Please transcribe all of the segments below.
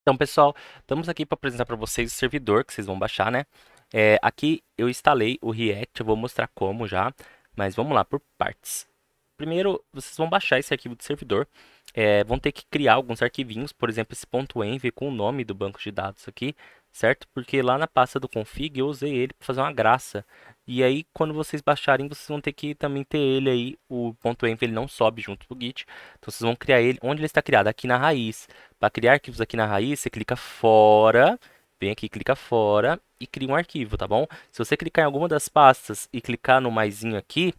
Então, pessoal, estamos aqui para apresentar para vocês o servidor que vocês vão baixar, né? Aqui eu instalei o React, eu vou mostrar como já, mas vamos lá por partes. Primeiro, vocês vão baixar esse arquivo do servidor, vão ter que criar alguns arquivinhos, por exemplo, esse .env com o nome do banco de dados aqui, certo? Porque lá na pasta do config eu usei ele para fazer uma graça. E aí, quando vocês baixarem, vocês vão ter que também ter ele aí, o .env ele não sobe junto do Git. Então vocês vão criar ele, onde ele está criado? Aqui na raiz. Para criar arquivos aqui na raiz, você clica fora, vem aqui, clica fora e cria um arquivo, tá bom? Se você clicar em alguma das pastas e clicar no maisinho aqui,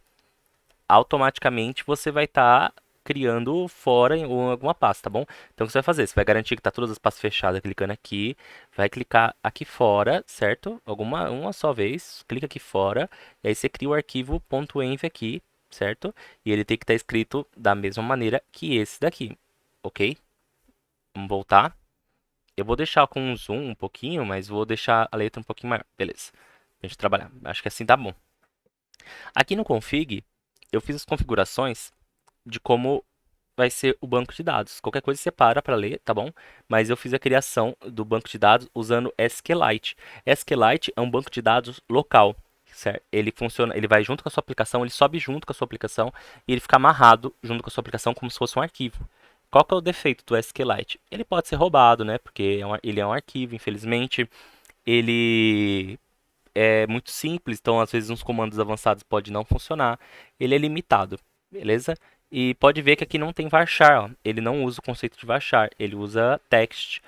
automaticamente você vai estar criando fora em alguma pasta, tá bom? Então o que você vai fazer? Você vai garantir que está todas as pastas fechadas clicando aqui, vai clicar aqui fora, certo? Uma só vez, clica aqui fora, e aí você cria o arquivo .env aqui, certo? E ele tem que estar escrito da mesma maneira que esse daqui, ok? Vamos voltar. Eu vou deixar com um zoom um pouquinho, mas vou deixar a letra um pouquinho maior. Beleza. Pra gente trabalhar. Acho que assim tá bom. Aqui no config, eu fiz as configurações de como vai ser o banco de dados. Qualquer coisa você para para ler, tá bom? Mas eu fiz a criação do banco de dados usando SQLite. SQLite é um banco de dados local, certo? Ele funciona, ele vai junto com a sua aplicação, ele sobe junto com a sua aplicação e ele fica amarrado junto com a sua aplicação como se fosse um arquivo. Qual que é o defeito do SQLite? Ele pode ser roubado, né? Porque ele é um arquivo, infelizmente. Ele é muito simples, então às vezes uns comandos avançados pode não funcionar. Ele é limitado, beleza? E pode ver que aqui não tem varchar, ó. Ele não usa o conceito de varchar, ele usa text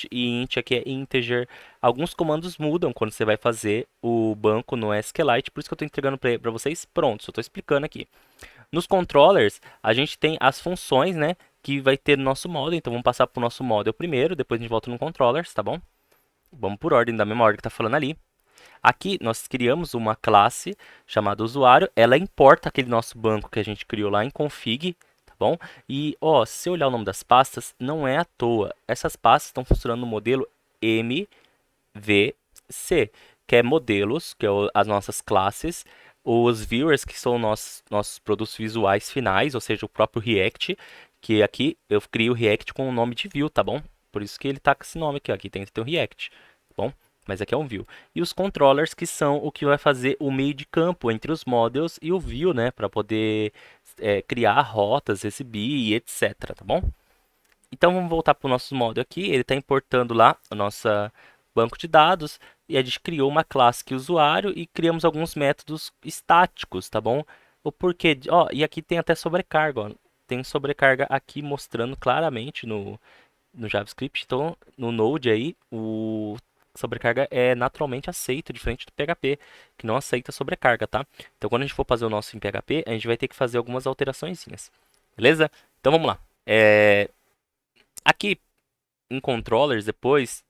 e int aqui é integer. Alguns comandos mudam quando você vai fazer o banco no SQLite, por isso que eu estou entregando para vocês prontos, eu estou explicando aqui. Nos controllers, a gente tem as funções, né, que vai ter no nosso model, então vamos passar para o nosso model primeiro, depois a gente volta no controllers, tá bom? Vamos por ordem da memória que está falando ali. Aqui nós criamos uma classe chamada usuário, ela importa aquele nosso banco que a gente criou lá em config, tá bom? E ó, se eu olhar o nome das pastas, não é à toa. Essas pastas estão funcionando no modelo MVC, que é modelos, que é as nossas classes, os viewers, que são nossos produtos visuais finais, ou seja, o próprio React, que aqui eu crio o React com o nome de view, tá bom? Por isso que ele tá com esse nome aqui, ó. Aqui tem que ter um React, tá bom? Mas aqui é um view. E os controllers, que são o que vai fazer o meio de campo entre os models e o view, né? Para poder criar rotas, exibir e etc, tá bom? Então vamos voltar para o nosso model aqui. Ele está importando lá o nosso banco de dados e a gente criou uma classe que é usuário e criamos alguns métodos estáticos, tá bom? O porquê, ó, e aqui tem até sobrecarga, ó. Tem sobrecarga aqui mostrando claramente no JavaScript. Então, no Node aí, o sobrecarga é naturalmente aceito, diferente do PHP, que não aceita sobrecarga, tá? Então, quando a gente for fazer o nosso em PHP, a gente vai ter que fazer algumas alteraçõezinhas. Beleza? Então, vamos lá. Aqui em controllers, depois,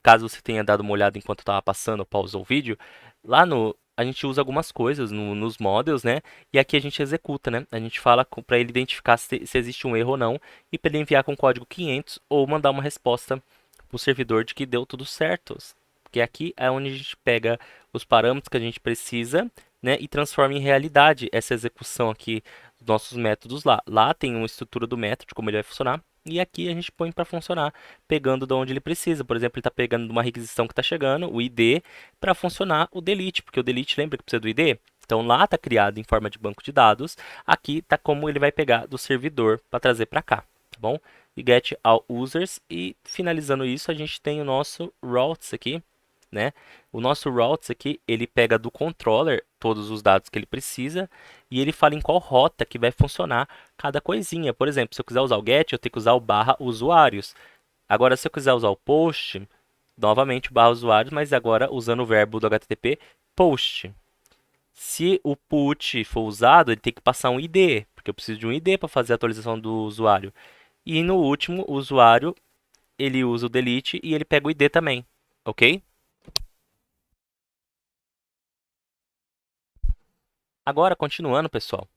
caso você tenha dado uma olhada enquanto eu estava passando, pausou o vídeo, lá no a gente usa algumas coisas nos models, né? E aqui a gente executa, né? A gente fala para ele identificar se existe um erro ou não e para ele enviar com código 500 ou mandar uma resposta para o servidor de que deu tudo certo. Porque aqui é onde a gente pega os parâmetros que a gente precisa, né? E transforma em realidade essa execução aqui dos nossos métodos lá. Lá tem uma estrutura do método, como ele vai funcionar. E aqui a gente põe para funcionar, pegando de onde ele precisa. Por exemplo, ele está pegando de uma requisição que está chegando, o ID, para funcionar o delete, porque o delete lembra que precisa do ID? Então lá está criado em forma de banco de dados, aqui está como ele vai pegar do servidor para trazer para cá, tá bom? E get all users, e finalizando isso, a gente tem o nosso routes aqui, né? O nosso routes aqui, ele pega do controller todos os dados que ele precisa e ele fala em qual rota que vai funcionar cada coisinha. Por exemplo, se eu quiser usar o get, eu tenho que usar o barra usuários. Agora, se eu quiser usar o post, novamente o barra usuários, mas agora usando o verbo do HTTP post. Se o put for usado, ele tem que passar um ID, porque eu preciso de um ID para fazer a atualização do usuário. E no último, o usuário, ele usa o delete e ele pega o ID também, ok? Agora, continuando, pessoal,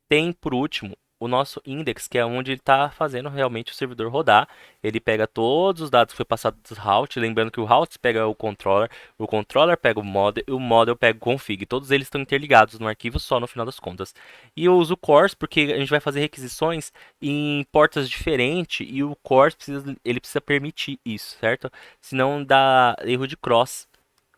tem por último o nosso index, que é onde ele está fazendo realmente o servidor rodar. Ele pega todos os dados que foi passado dos routes, lembrando que o routes pega o controller pega o model e o model pega o config. Todos eles estão interligados no arquivo só no final das contas. E eu uso o CORS porque a gente vai fazer requisições em portas diferentes e o CORS ele precisa permitir isso, certo? Senão dá erro de cross,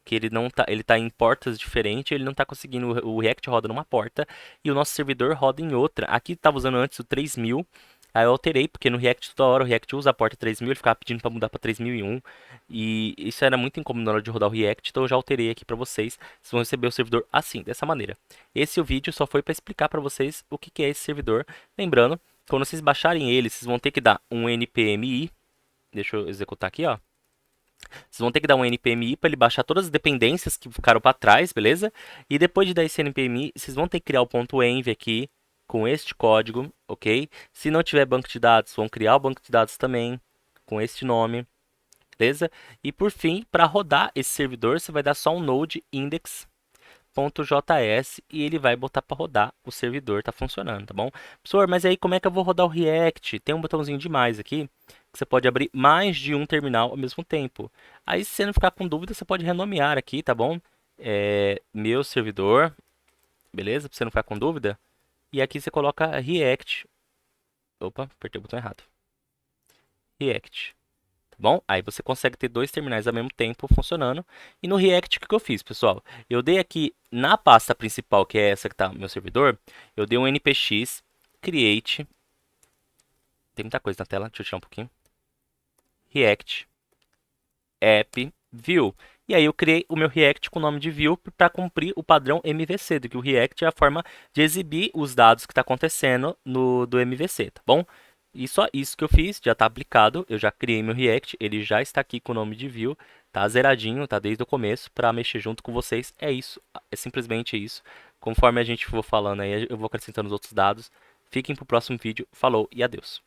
que ele tá em portas diferentes, ele não tá conseguindo, o React roda numa porta e o nosso servidor roda em outra. Aqui estava usando antes o 3000, aí eu alterei, porque no React toda hora o React usa a porta 3000, ele ficava pedindo para mudar para 3001, e isso era muito incômodo na hora de rodar o React, então eu já alterei aqui para vocês. Vocês vão receber o servidor assim, dessa maneira. Esse vídeo só foi para explicar para vocês o que é esse servidor. Lembrando, quando vocês baixarem ele, vocês vão ter que dar um npmi, deixa eu executar aqui, ó. Vocês vão ter que dar um npmi para ele baixar todas as dependências que ficaram para trás, beleza? E depois de dar esse npmi, vocês vão ter que criar o ponto .env aqui com este código, ok? Se não tiver banco de dados, vão criar o banco de dados também com este nome, beleza? E por fim, para rodar esse servidor, você vai dar só um node index.js e ele vai botar para rodar, o servidor tá funcionando, tá bom? Professor, mas aí como é que eu vou rodar o React? Tem um botãozinho de mais aqui, que você pode abrir mais de um terminal ao mesmo tempo. Aí se você não ficar com dúvida, você pode renomear aqui, tá bom? Meu servidor, beleza? Pra você não ficar com dúvida. E aqui você coloca React. Opa, apertei o botão errado. React. Bom, aí você consegue ter dois terminais ao mesmo tempo funcionando. E no React, o que eu fiz, pessoal? Eu dei aqui na pasta principal, que é essa que está no meu servidor, eu dei um npx create. Tem muita coisa na tela, deixa eu tirar um pouquinho. React app view. E aí eu criei o meu React com o nome de view para cumprir o padrão MVC, do que o React é a forma de exibir os dados que está acontecendo do MVC, tá bom? E só isso que eu fiz, já está aplicado, eu já criei meu React, ele já está aqui com o nome de view, tá zeradinho, tá desde o começo, para mexer junto com vocês, é isso, é simplesmente isso. Conforme a gente for falando aí, eu vou acrescentando os outros dados. Fiquem pro próximo vídeo, falou e adeus.